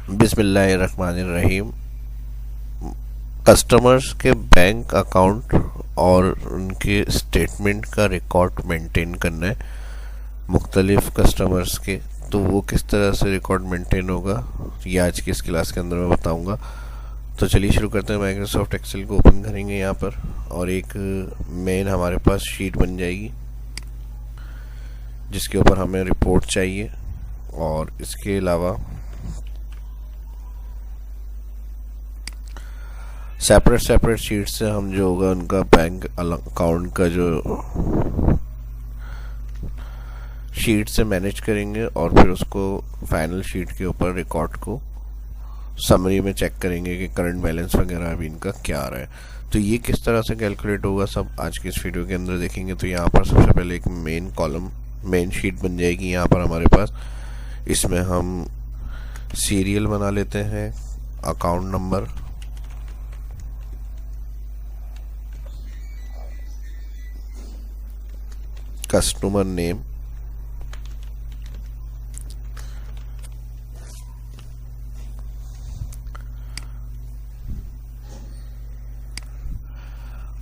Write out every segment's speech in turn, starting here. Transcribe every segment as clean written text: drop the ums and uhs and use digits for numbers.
बिस्मिल्लाहिर्रहमानिर्रहीम। कस्टमर्स के bank account और उनके स्टेटमेंट का रिकॉर्ड मेंटेन करना है मुख्तलिफ कस्टमर्स के। तो वो किस तरह से रिकॉर्ड मेंटेन होगा ये आज की इस क्लास के अंदर मैं बताऊंगा। तो चलिए शुरू करते हैं। माइक्रोसॉफ्ट एक्सेल को ओपन करेंगे यहाँ पर और एक मेन हमारे पास शीट बन जाएगी जिसके ऊपर हमें रिपोर्ट चाहिए। और इसके अलावा सेपरेट शीट से हम जो होगा उनका बैंक अकाउंट का जो शीट से मैनेज करेंगे और फिर उसको फाइनल शीट के ऊपर रिकॉर्ड को समरी में चेक करेंगे कि करंट बैलेंस वगैरह अभी इनका क्या आ रहा है। तो ये किस तरह से कैलकुलेट होगा सब आज के इस वीडियो के अंदर देखेंगे। तो यहाँ पर सबसे पहले एक मेन शीट बन जाएगी यहाँ पर हमारे पास। इसमें हम सीरियल बना लेते हैं, अकाउंट नंबर, कस्टमर नेम,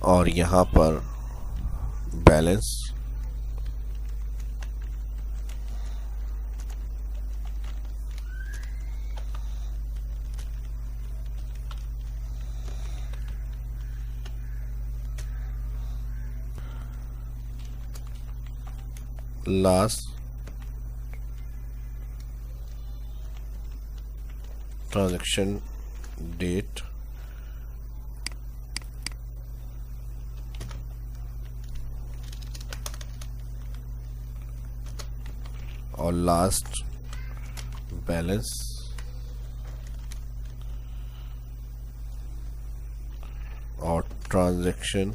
और यहाँ पर बैलेंस, लास्ट ट्रांजैक्शन डेट, और लास्ट बैलेंस और ट्रांजैक्शन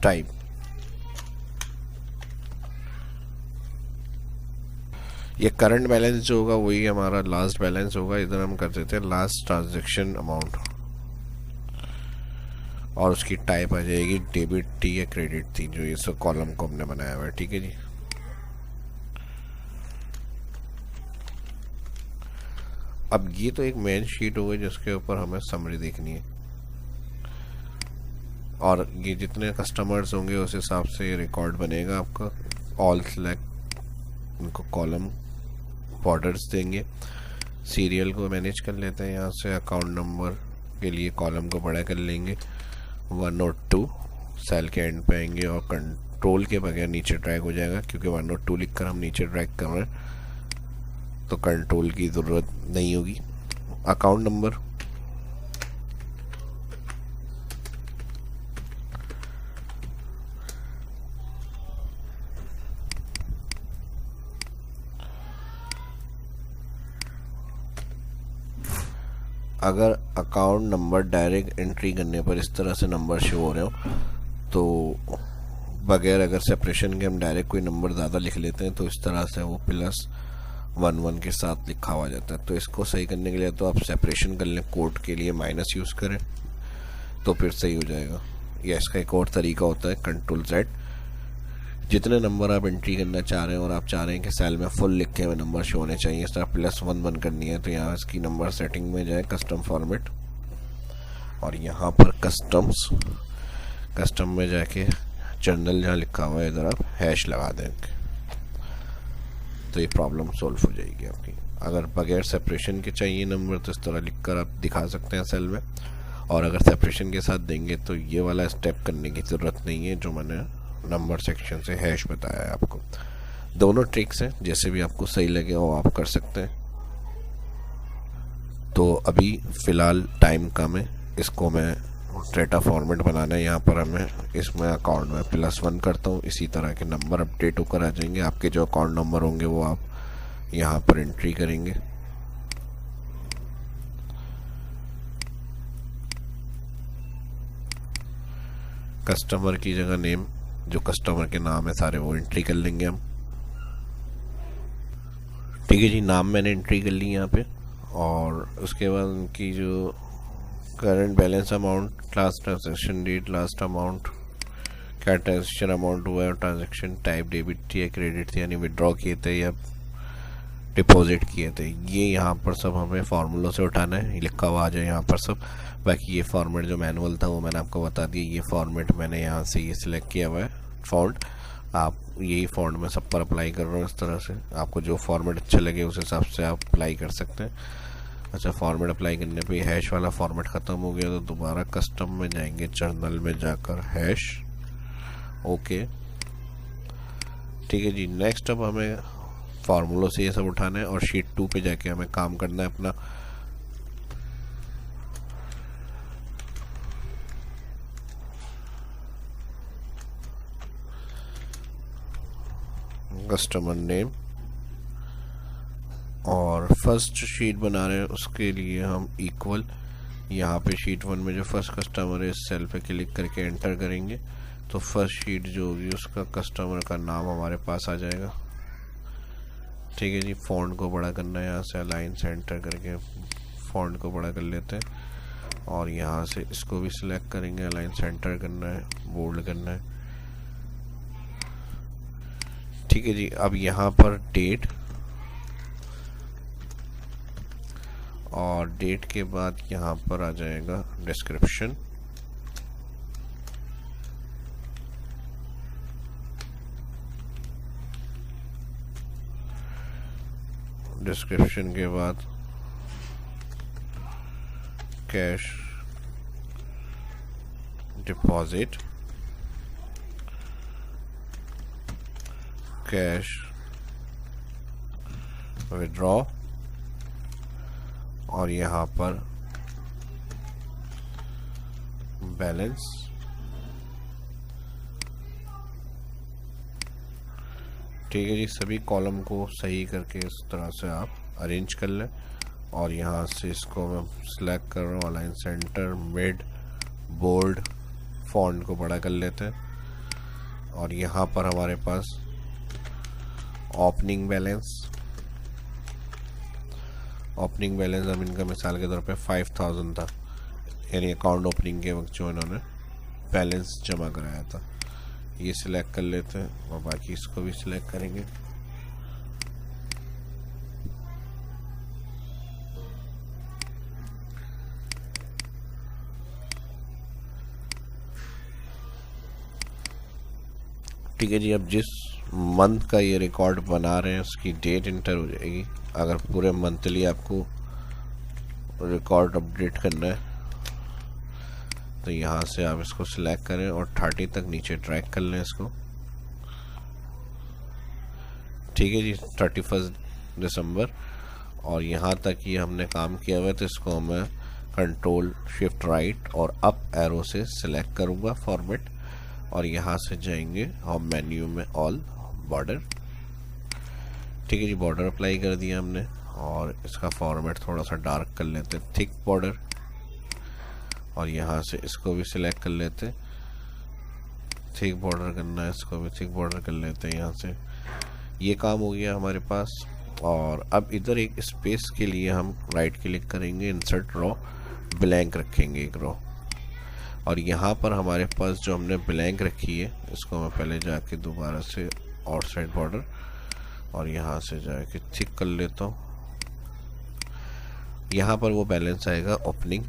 टाइप। ये करंट बैलेंस जो होगा वही हमारा लास्ट बैलेंस होगा। इधर हम कर देते हैं लास्ट ट्रांजैक्शन अमाउंट और उसकी टाइप आ जाएगी डेबिट थी या क्रेडिट थी, जो ये सब कॉलम को हमने बनाया हुआ है। ठीक है जी। अब ये तो एक मेन शीट हो गई जिसके ऊपर हमें समरी देखनी है और ये जितने कस्टमर्स होंगे उस हिसाब से रिकॉर्ड बनेगा आपका। ऑल सेलेक्ट, उनको कॉलम बॉर्डर्स देंगे। सीरियल को मैनेज कर लेते हैं यहाँ से। अकाउंट नंबर के लिए कॉलम को बड़ा कर लेंगे 1 और 2, सेल के एंड पे आएंगे और कंट्रोल के बगैर नीचे ड्रैग हो जाएगा क्योंकि 1 और 2 लिखकर हम नीचे ड्रैग कर रहे हैं तो कंट्रोल की ज़रूरत नहीं होगी। अकाउंट नंबर, अगर अकाउंट नंबर डायरेक्ट एंट्री करने पर इस तरह से नंबर शो हो रहे हो तो बगैर अगर सेपरेशन के हम डायरेक्ट कोई नंबर ज़्यादा लिख लेते हैं तो इस तरह से वो +1 के साथ लिखा हुआ जाता है। तो इसको सही करने के लिए तो आप सेपरेशन कर लें, कोड के लिए माइनस यूज़ करें तो फिर सही हो जाएगा। या इसका एक और तरीका होता है Ctrl+Z। जितने नंबर आप एंट्री करना चाह रहे हैं और आप चाह रहे हैं कि सेल में फुल लिखे हुए नंबर शो होने चाहिए, इस तरह +1 करनी है तो यहाँ इसकी नंबर सेटिंग में जाए, कस्टम फॉर्मेट, और यहाँ पर कस्टम में जाके जनरल जहाँ लिखा हुआ है इधर आप हैश लगा देंगे तो ये प्रॉब्लम सॉल्व हो जाएगी आपकी। अगर बगैर सेपरेशन के चाहिए नंबर तो इस तरह लिखकर आप दिखा सकते हैं सेल में, और अगर सेपरेशन के साथ देंगे तो ये वाला स्टेप करने की ज़रूरत नहीं है जो मैंने नंबर सेक्शन से हैश बताया है आपको। दोनों ट्रिक्स हैं, जैसे भी आपको सही लगे वो आप कर सकते हैं। तो अभी फ़िलहाल टाइम कम है, इसको मैं डेटा फॉर्मेट बनाना है। यहाँ पर हमें इसमें अकाउंट में +1 करता हूँ, इसी तरह के नंबर अपडेट होकर आ जाएंगे। आपके जो अकाउंट नंबर होंगे वो आप यहाँ पर एंट्री करेंगे। कस्टमर की जगह नेम, जो कस्टमर के नाम है सारे वो एंट्री कर लेंगे हम। ठीक है जी, नाम मैंने एंट्री कर ली यहाँ पे। और उसके बाद उनकी जो current balance amount, last transaction date, last amount क्या ट्रांजेक्शन अमाउंट हुआ है और ट्रांजेक्शन टाइप डेबिट थी या क्रेडिट थी, यानी विड्रॉ किए थे या डिपॉजिट किए थे। ये यहाँ पर सब हमें फार्मूलों से उठाना है, लिखा हुआ आ जाए यहाँ पर सब। बाकी ये फॉर्मेट जो मैनुअल था वो मैंने आपको बता दिया। ये फॉर्मेट मैंने यहाँ से ये सिलेक्ट किया हुआ है फॉन्ट, आप यही फॉन्ट में सब पर अप्लाई कर रहा हूँ इस तरह से। आपको जो फॉर्मेट अच्छा लगे उस हिसाब से आप अप्लाई कर सकते हैं। अच्छा, फॉर्मेट अप्लाई करने पे हैश वाला फॉर्मेट ख़त्म हो गया तो दोबारा कस्टम में जाएंगे, जर्नल में जाकर हैश, ओके ठीक है जी। नेक्स्ट अब हमें फार्मूलों से ये सब उठाना है और शीट 2 पे जाके हमें काम करना है अपना। कस्टमर नेम और फर्स्ट शीट बना रहे हैं उसके लिए हम इक्वल, यहाँ पे शीट 1 में जो फर्स्ट कस्टमर है इस सेल पे क्लिक करके एंटर करेंगे तो फर्स्ट शीट जो होगी उसका कस्टमर का नाम हमारे पास आ जाएगा। ठीक है जी, फॉन्ट को बड़ा करना है, यहाँ से अलाइन सेंटर करके फॉन्ट को बड़ा कर लेते हैं और यहाँ से इसको भी सिलेक्ट करेंगे, अलाइन सेंटर करना है, बोल्ड करना है। ठीक है जी, अब यहाँ पर डेट और डेट के बाद यहाँ पर आ जाएगा डिस्क्रिप्शन। डिस्क्रिप्शन के बाद कैश डिपॉजिट, कैश विड्रॉ और यहाँ पर बैलेंस। ठीक है जी, सभी कॉलम को सही करके इस तरह से आप अरेंज कर लें और यहाँ से इसको मैं सिलेक्ट कर रहा हूँ, align centre, mid, bold, font को बड़ा कर लेते हैं और यहाँ पर हमारे पास ओपनिंग बैलेंस, ओपनिंग बैलेंस हम इनका मिसाल के तौर पे 5000 था, यानी अकाउंट ओपनिंग के वक्त जो इन्होंने बैलेंस जमा कराया था। ये सिलेक्ट कर लेते हैं और बाकी इसको भी सिलेक्ट करेंगे। ठीक है जी, अब जिस मंथ का ये रिकॉर्ड बना रहे हैं उसकी डेट इंटर हो जाएगी। अगर पूरे मंथली आपको रिकॉर्ड अपडेट करना है तो यहाँ से आप इसको सिलेक्ट करें और 30 तक नीचे ड्रैग कर लें इसको। ठीक है जी, 31 दिसंबर और यहाँ तक ये हमने काम किया हुआ है तो इसको मैं कंट्रोल शिफ्ट राइट और अप एरो से सिलेक्ट करूँगा फॉर्मेट और यहाँ से जाएंगे होम मेन्यू में ऑल बॉर्डर। ठीक है जी, बॉर्डर अप्लाई कर दिया हमने और इसका फॉर्मेट थोड़ा सा डार्क कर लेते हैं, थिक बॉर्डर, और यहाँ से इसको भी सिलेक्ट कर लेते, थिक बॉर्डर करना है, इसको भी थिक बॉर्डर कर लेते हैं। यहाँ से ये काम हो गया हमारे पास। और अब इधर एक स्पेस के लिए हम राइट क्लिक करेंगे, इंसर्ट रो, ब्लैंक रखेंगे एक रो और यहाँ पर हमारे पास जो हमने ब्लैंक रखी है इसको मैं पहले जाके दोबारा से आउटसाइड बॉर्डर और यहाँ से जाके थिक कर लेता हूँ। यहाँ पर वो बैलेंस आएगा ओपनिंग।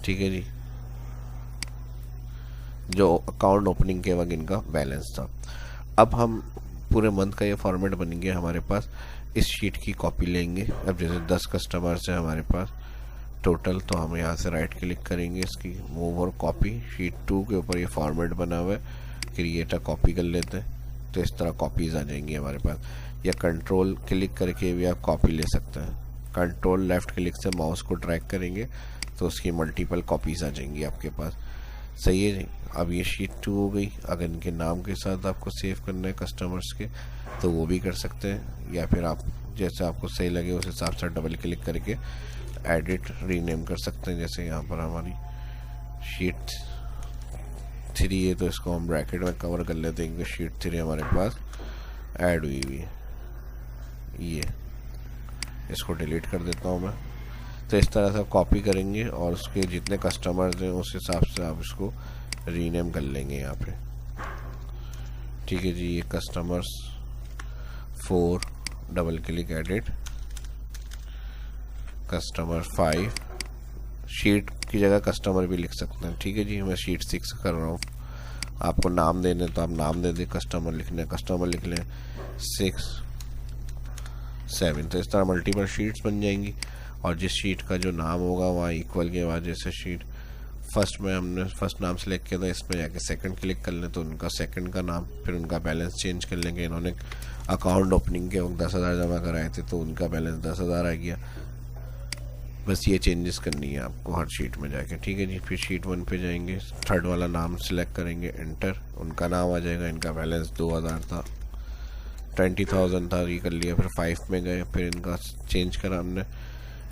ठीक है जी, जो अकाउंट ओपनिंग के वक्त इनका बैलेंस था। अब हम पूरे मंथ का ये फॉर्मेट बन गया हमारे पास। इस शीट की कॉपी लेंगे। अब जैसे 10 कस्टमर्स हैं हमारे पास टोटल, तो हम यहाँ से राइट क्लिक करेंगे, इसकी मूव और कॉपी, शीट 2 के ऊपर ये फॉर्मेट बना हुआ है, क्रिएट अ कॉपी कर लेते हैं तो इस तरह कॉपीज़ आ जाएंगी हमारे पास। या कंट्रोल क्लिक करके भी आप कॉपी ले सकते हैं। कंट्रोल लेफ्ट क्लिक से माउस को ड्रैग करेंगे तो उसकी मल्टीपल कॉपीज़ आ जाएंगी आपके पास। सही है जी। अब ये शीट 2 हो गई। अगर इनके नाम के साथ आपको सेव करना है कस्टमर्स के तो वो भी कर सकते हैं, या फिर आप जैसे आपको सही लगे उस हिसाब से डबल क्लिक करके एडिट रीनेम कर सकते हैं। जैसे यहाँ पर हमारी शीट 3 है तो इसको हम ब्रैकेट में कवर कर लेते हैं क्योंकि शीट 3 हमारे पास ऐड हुई हुई है। ये इसको डिलीट कर देता हूँ मैं। तो इस तरह से कॉपी करेंगे और उसके जितने कस्टमर्स हैं उस हिसाब से आप इसको रीनेम कर लेंगे यहाँ पे। ठीक है जी, ये customers 4 double click edit, customer 5, sheet की जगह कस्टमर भी लिख सकते हैं। ठीक है जी, मैं शीट 6 कर रहा हूँ। आपको नाम देने तो आप नाम दे दें, कस्टमर लिखने कस्टमर लिख लें 6 7। तो इस तरह मल्टीपल शीट्स बन जाएंगी और जिस शीट का जो नाम होगा वहाँ इक्वल के बाद जैसे शीट फर्स्ट में हमने फर्स्ट नाम सेलेक्ट किया था, इसमें जाके सेकंड क्लिक कर लें तो उनका सेकंड का नाम, फिर उनका बैलेंस चेंज कर लेंगे। इन्होंने अकाउंट ओपनिंग के वक्त 10,000 जमा कराए थे तो उनका बैलेंस 10,000 आ गया। बस ये चेंजेस करनी है आपको हर शीट में जाके। ठीक है जी, फिर शीट 1 पे जाएंगे, थर्ड वाला नाम सेलेक्ट करेंगे, एंटर, उनका नाम आ जाएगा, इनका बैलेंस 2,000 था, 20,000 था, ये कर लिया। फिर 5 में गए, फिर इनका चेंज करा हमने,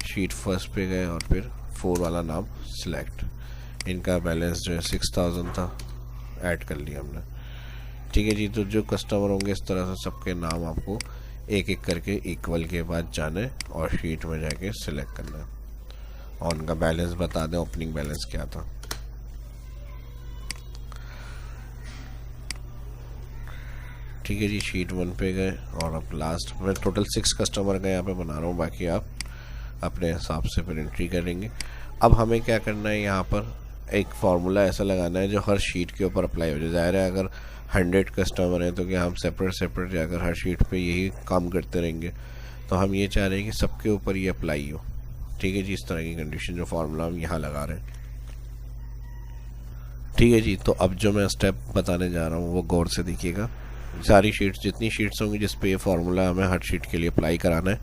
शीट फर्स्ट पे गए और फिर 4 वाला नाम सिलेक्ट, इनका बैलेंस जो है 6,000 था, ऐड कर लिया हमने। ठीक है जी, तो जो कस्टमर होंगे इस तरह से सबके नाम आपको एक एक करके इक्वल के बाद जाने और शीट में जाके सिलेक्ट करना है और उनका बैलेंस बता दें, ओपनिंग बैलेंस क्या था। ठीक है जी, शीट 1 पे गए और अब लास्ट में टोटल 6 कस्टमर का यहाँ पे बना रहा हूँ, बाकी आप अपने हिसाब से फिर एंट्री करेंगे। अब हमें क्या करना है, यहाँ पर एक फार्मूला ऐसा लगाना है जो हर शीट के ऊपर अप्लाई हो जाए। ज़ाहिर है अगर 100 कस्टमर हैं तो क्या हम सेपरेट जाकर हर शीट पे यही काम करते रहेंगे, तो हम ये चाह रहे हैं कि सबके ऊपर ये अप्लाई हो। ठीक है जी, इस तरह की कंडीशन जो फार्मूला हम यहाँ लगा रहे हैं। ठीक है जी, तो अब जो मैं स्टेप बताने जा रहा हूँ वो गौर से देखिएगा। सारी शीट्स, जितनी शीट्स होंगी जिस पे ये फार्मूला हमें हर शीट के लिए अप्लाई कराना है,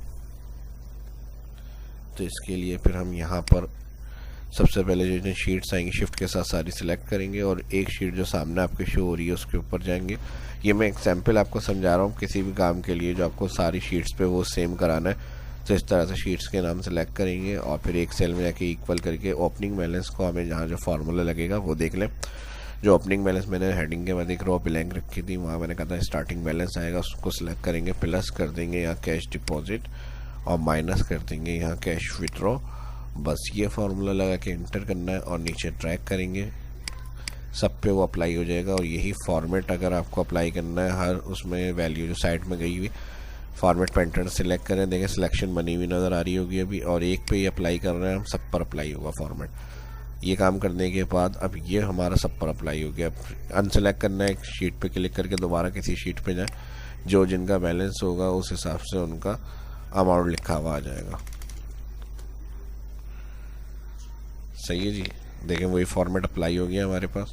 तो इसके लिए फिर हम यहाँ पर सबसे पहले जो शीट्स आएंगी शिफ्ट के साथ सारी सिलेक्ट करेंगे और एक शीट जो सामने आपके शो हो रही है उसके ऊपर जाएंगे। ये मैं एग्जांपल आपको समझा रहा हूँ किसी भी काम के लिए जो आपको सारी शीट्स पे वो सेम कराना है। तो इस तरह से शीट्स के नाम सेलेक्ट करेंगे और फिर एक सेल में जाके इक्वल करके ओपनिंग बैलेंस को हमें जहाँ जो फार्मूला लगेगा वो देख लें। जो ओपनिंग बैलेंस मैंने हेडिंग के बाद एक रो ब्लैंक रखी थी, वहाँ मैंने कहा था स्टार्टिंग बैलेंस आएगा, उसको सिलेक्ट करेंगे, प्लस कर देंगे यहाँ कैश डिपॉजिट और माइनस कर देंगे यहाँ कैश विथड्रॉ। बस ये फार्मूला लगा के इंटर करना है और नीचे ट्रैक करेंगे, सब पे वो अप्लाई हो जाएगा। और यही फॉर्मेट अगर आपको अप्लाई करना है हर उसमें वैल्यू जो साइड में गई हुई फॉर्मेट पैटर्न सिलेक्ट करें, देखें सिलेक्शन बनी हुई नज़र आ रही होगी अभी, और एक पे ही अप्लाई कर रहे हैं हम, सब पर अप्लाई होगा फॉर्मेट। ये काम करने के बाद अब ये हमारा सब पर अप्लाई हो गया। अनसेलेक्ट करना है, एक शीट पे क्लिक करके दोबारा किसी शीट पे जाए, जो जिनका बैलेंस होगा उस हिसाब से उनका अमाउंट लिखा हुआ आ जाएगा। सही है जी, देखें वही फॉर्मेट अप्लाई हो गया हमारे पास।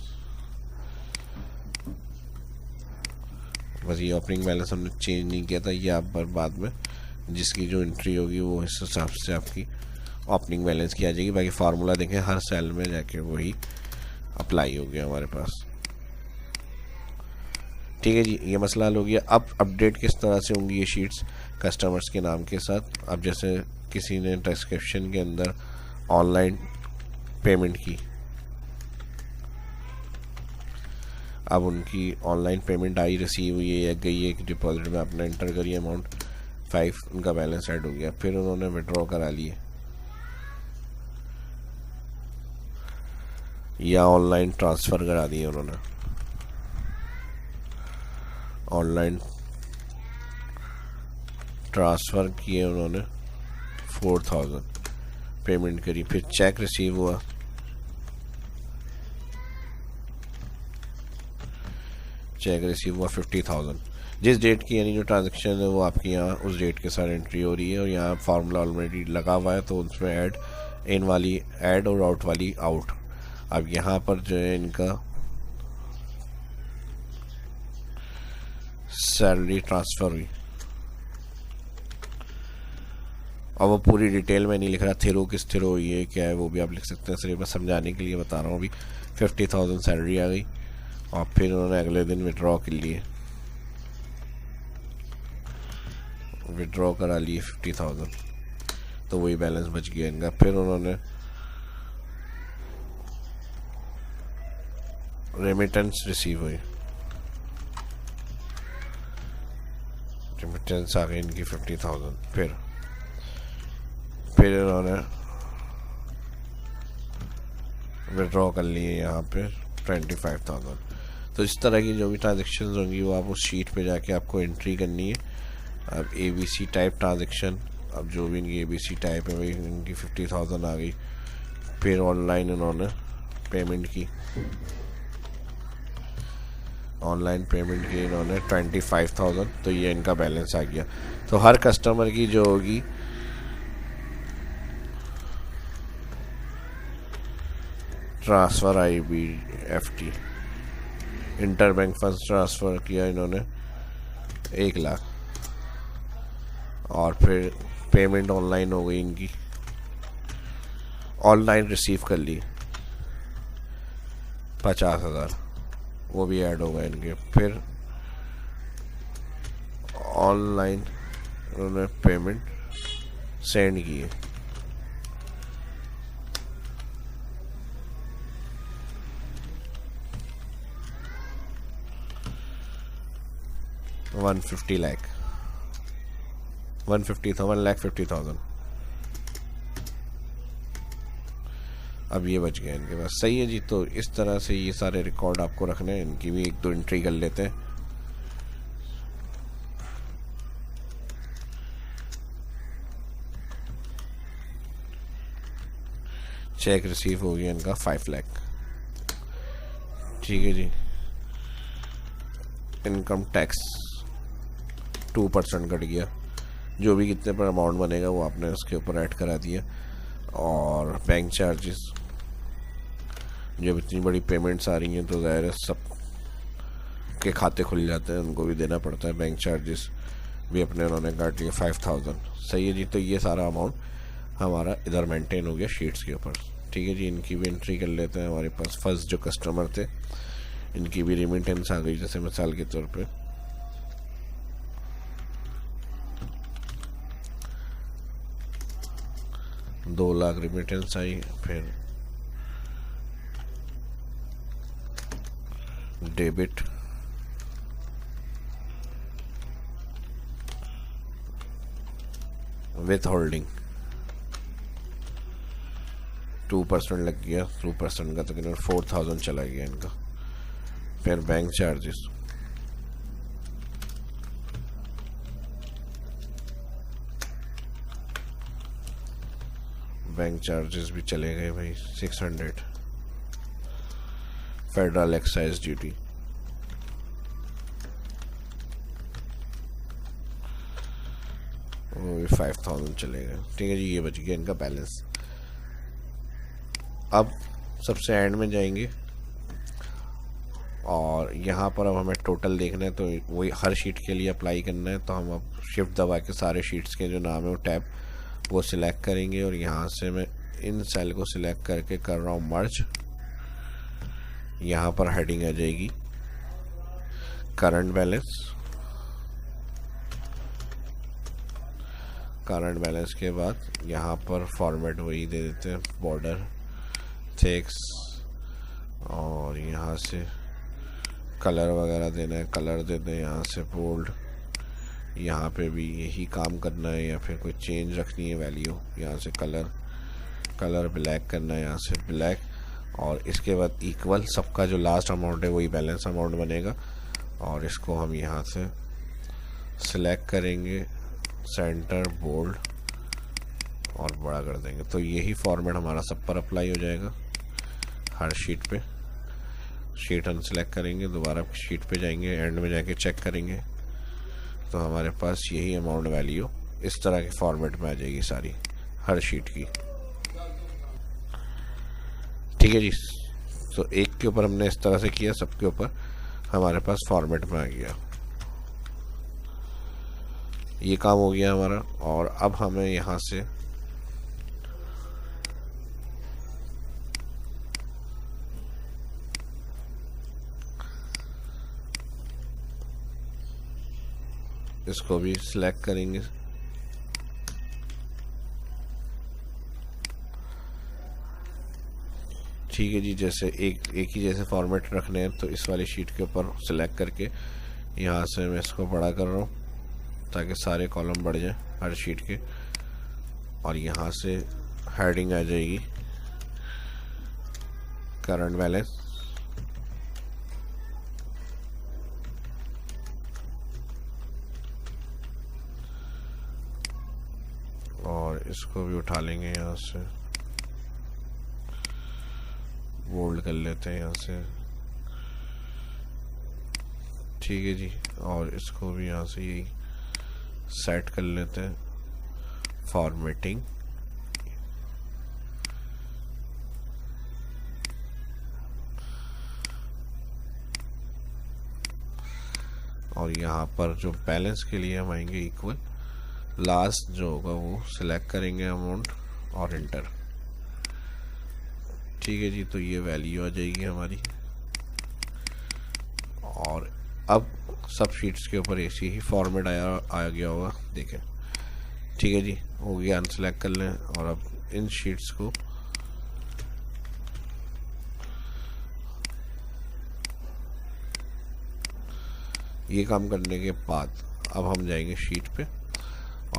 बस ये ओपनिंग बैलेंस हमने चेंज नहीं किया था, ये आप पर बाद में जिसकी जो एंट्री होगी वो इस हिसाब से आपकी ओपनिंग बैलेंस की आ जाएगी। बाकी फार्मूला देखें हर सेल में जाके वही अप्लाई हो गया हमारे पास। ठीक है जी, ये मसला हल हो गया। अब अपडेट किस तरह से होंगी ये शीट्स कस्टमर्स के नाम के साथ। अब जैसे किसी ने ट्रांसक्रिप्शन के अंदर ऑनलाइन पेमेंट की, अब उनकी ऑनलाइन पेमेंट आई, रिसीव हुई है या गई है कि डिपॉजिट में आपने इंटर करिए अमाउंट 5, उनका बैलेंस ऐड हो गया, फिर उन्होंने विड्रॉ करा लिए या ऑनलाइन ट्रांसफ़र करा दिए, उन्होंने ऑनलाइन ट्रांसफ़र किए, उन्होंने 4,000 पेमेंट करी, फिर चेक रिसीव हुआ, चेक रिसीव हुआ 50,000। जिस डेट की यानी जो ट्रांजैक्शन है वो आपकी यहाँ उस डेट के साथ एंट्री हो रही है और यहाँ फार्मूला ऑलरेडी लगा हुआ है तो उसमें ऐड इन वाली ऐड और आउट वाली आउट। अब यहाँ पर जो है इनका सैलरी ट्रांसफ़र हुई, और वो पूरी डिटेल में नहीं लिख रहा, थिरो किस थिरो हुई है क्या है वो भी आप लिख सकते हैं, सिर्फ मैं समझाने के लिए बता रहा हूँ। अभी 50,000 सैलरी आ गई और फिर उन्होंने अगले दिन विड्रॉ कर लिए, विड्रॉ करा लिए 50,000, तो वही बैलेंस बच गया इनका। फिर उन्होंने रेमिटेंस रिसीव हुई, रेमिटेंस आ गई इनकी 50,000, फिर उन्होंने विड्रॉ कर लिए यहाँ पे 25,000। तो इस तरह की जो भी ट्रांजेक्शन होंगी वो आप उस शीट पे जाके आपको एंट्री करनी है। अब ABC टाइप ट्रांजेक्शन, अब जो भी इनकी ABC टाइप है वही इनकी 50,000 आ गई। फिर ऑनलाइन इन्होंने पेमेंट की, ऑनलाइन पेमेंट की इन्होंने 25,000, तो ये इनका बैलेंस आ गया। तो हर कस्टमर की जो होगी transfer IBFT inter bank funds transfer किया इन्होंने 1 लाख, और फिर पेमेंट ऑनलाइन हो गई इनकी, ऑनलाइन रिसीव कर ली 50,000, वो भी ऐड होगा इनके। फिर ऑनलाइन उन्होंने पेमेंट सेंड की है 150 लाख, 1,50,000। अब ये बच गया इनके पास। सही है जी। तो इस तरह से ये सारे रिकॉर्ड आपको रखने हैं, इनकी भी 1-2 एंट्री कर लेते हैं। चेक रिसीव हो गया इनका 5 लाख। ठीक है जी। इनकम टैक्स 2% कट गया, जो भी कितने पर अमाउंट बनेगा वो आपने उसके ऊपर ऐड करा दिया। और बैंक चार्जेस, जब इतनी बड़ी पेमेंट्स आ रही हैं तो ज़ाहिर है सब के खाते खुल जाते हैं, उनको भी देना पड़ता है। बैंक चार्जेस भी अपने उन्होंने काट लिए 5,000। सही है जी। तो ये सारा अमाउंट हमारा इधर मेंटेन हो गया शीट्स के ऊपर। ठीक है जी। इनकी भी एंट्री कर लेते हैं। हमारे पास फर्स्ट जो कस्टमर थे इनकी भी रिमिटेंस आ गई, जैसे मिसाल के तौर पे 2 लाख रिमिटेंस आई। फिर डेबिट विथ होल्डिंग 2% लग गया, 2% का तकरीबन 4,000 चला गया इनका। फिर बैंक चार्जेस भी चले गए भाई 600। फेडरल एक्साइज ड्यूटी वो भी 5,000 चले गए। ठीक है जी। ये बच गया इनका बैलेंस। अब सबसे एंड में जाएंगे और यहाँ पर अब हमें टोटल देखना है, तो वही हर शीट के लिए अप्लाई करना है। तो हम अब शिफ्ट दबा के सारे शीट्स के जो नाम है वो टैब वो सिलेक्ट करेंगे, और यहाँ से मैं इन सेल को सिलेक्ट करके कर रहा हूँ मर्ज। यहाँ पर हेडिंग आ जाएगी करंट बैलेंस। करंट बैलेंस के बाद यहाँ पर फॉर्मेट वही दे देते हैं, बॉर्डर टेक्स्ट, और यहाँ से कलर वगैरह देना है, कलर देते हैं यहाँ से बोल्ड। यहाँ पे भी यही काम करना है, या फिर कोई चेंज रखनी है वैल्यू, यहाँ से कलर ब्लैक करना है, यहाँ से ब्लैक। और इसके बाद इक्वल, सबका जो लास्ट अमाउंट है वही बैलेंस अमाउंट बनेगा। और इसको हम यहाँ से सिलेक्ट करेंगे, सेंटर बोल्ड, और बड़ा कर देंगे। तो यही फॉर्मेट हमारा सब पर अप्लाई हो जाएगा हर शीट पे। शीट अनसेलेक्ट करेंगे, दोबारा शीट पे जाएंगे, एंड में जाके चेक करेंगे, तो हमारे पास यही अमाउंट वैल्यू इस तरह के फॉर्मेट में आ जाएगी सारी हर शीट की। ठीक है जी। तो एक के ऊपर हमने इस तरह से किया, सबके ऊपर हमारे पास फॉर्मेट में आ गया। ये काम हो गया हमारा। और अब हमें यहाँ से इसको भी सिलेक्ट करेंगे। ठीक है जी। जैसे एक ही जैसे फॉर्मेट रखने हैं, तो इस वाली शीट के ऊपर सिलेक्ट करके यहाँ से मैं इसको बड़ा कर रहा हूँ ताकि सारे कॉलम बढ़ जाएं हर शीट के। और यहाँ से हेडिंग आ जाएगी करंट बैलेंस, इसको भी उठा लेंगे यहाँ से, बोल्ड कर लेते हैं यहाँ से, ठीक है जी। और इसको भी यहाँ से यही सेट कर लेते हैं, फॉर्मेटिंग। और यहाँ पर जो बैलेंस के लिए हम आएंगे इक्वल, लास्ट जो होगा वो सिलेक्ट करेंगे अमाउंट और इंटर, ठीक है जी। तो ये वैल्यू आ जाएगी हमारी। और अब सब शीट्स के ऊपर ऐसी ही फॉर्मेट आ गया होगा, देखें, ठीक है जी, हो गया। अनसेलेक्ट कर लें और अब इन शीट्स को ये काम करने के बाद अब हम जाएंगे शीट पे,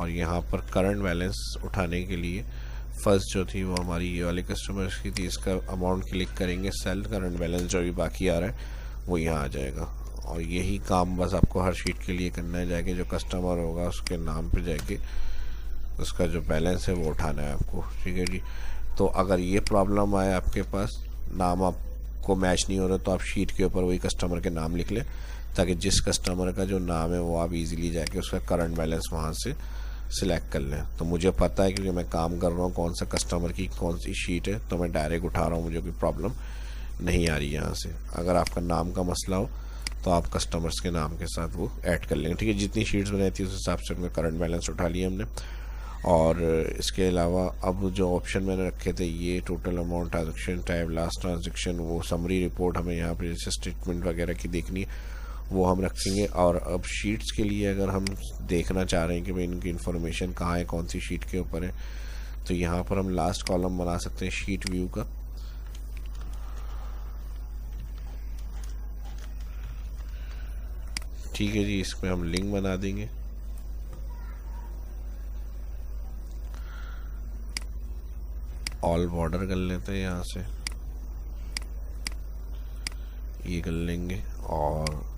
और यहाँ पर करंट बैलेंस उठाने के लिए फर्स्ट जो थी वो हमारी ये वाले कस्टमर्स की थी, इसका अमाउंट क्लिक करेंगे, सेल करंट बैलेंस जो भी बाकी आ रहा है वो यहाँ आ जाएगा। और यही काम बस आपको हर शीट के लिए करना है, जाके जो कस्टमर होगा उसके नाम पे जाके उसका जो बैलेंस है वो उठाना है आपको, ठीक है जी। तो अगर ये प्रॉब्लम आए आपके पास नाम आपको मैच नहीं हो रहा, तो आप शीट के ऊपर वही कस्टमर के नाम लिख लें, ताकि जिस कस्टमर का जो नाम है वो आप इजीली जाके उसका करंट बैलेंस वहाँ से सिलेक्ट कर लें। तो मुझे पता है क्योंकि मैं काम कर रहा हूँ कौन सा कस्टमर की कौन सी शीट है, तो मैं डायरेक्ट उठा रहा हूँ, मुझे कोई प्रॉब्लम नहीं आ रही यहाँ से। अगर आपका नाम का मसला हो तो आप कस्टमर्स के नाम के साथ वो ऐड कर लेंगे, ठीक है। जितनी शीट्स बनाई थी उस हिसाब से उनका करंट बैलेंस उठा लिया हमने। और इसके अलावा अब जो ऑप्शन मैंने रखे थे, ये total amount, transaction type, last transaction, वो समरी रिपोर्ट हमें यहाँ पर जैसे स्टेटमेंट वगैरह की देखनी है वो हम रखेंगे। और अब शीट्स के लिए अगर हम देखना चाह रहे हैं कि भाई इनकी इन्फॉर्मेशन कहाँ है, कौन सी शीट के ऊपर है, तो यहाँ पर हम लास्ट कॉलम बना सकते हैं शीट व्यू का, ठीक है जी। इसमें हम लिंक बना देंगे, ऑल बॉर्डर कर लेते हैं यहाँ से, ये कर लेंगे। और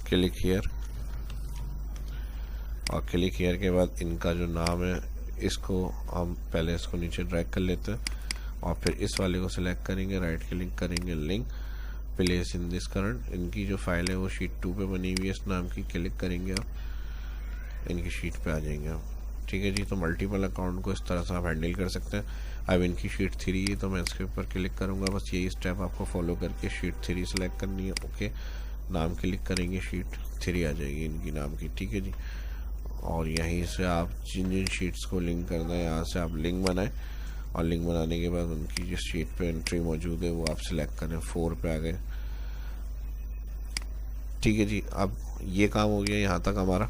क्लिक हियर, और क्लिक हियर के बाद इनका जो नाम है इसको हम पहले इसको नीचे ड्रैग कर लेते हैं, और फिर इस वाले को सिलेक्ट करेंगे, राइट क्लिक करेंगे, link place in this current. इनकी जो फाइल है वो शीट 2 पे बनी हुई है इस नाम की, क्लिक करेंगे आप, इनकी शीट पे आ जाएंगे आप, ठीक है जी। तो मल्टीपल अकाउंट को इस तरह से आप हैंडल कर सकते हैं। अब इनकी शीट 3 है तो मैं इसके ऊपर क्लिक करूँगा, बस यही स्टेप आपको फॉलो करके शीट 3 सेलेक्ट करनी है, ओके, नाम क्लिक करेंगे, शीट 3 आ जाएगी इनकी नाम की, ठीक है जी। और यहीं से आप जिन जिन शीट्स को लिंक करना है यहाँ से आप लिंक बनाएं, और लिंक बनाने के बाद उनकी जिस शीट पे एंट्री मौजूद है वो आप सिलेक्ट करें, 4 पे आ गए, ठीक है जी। अब ये काम हो गया यहाँ तक हमारा।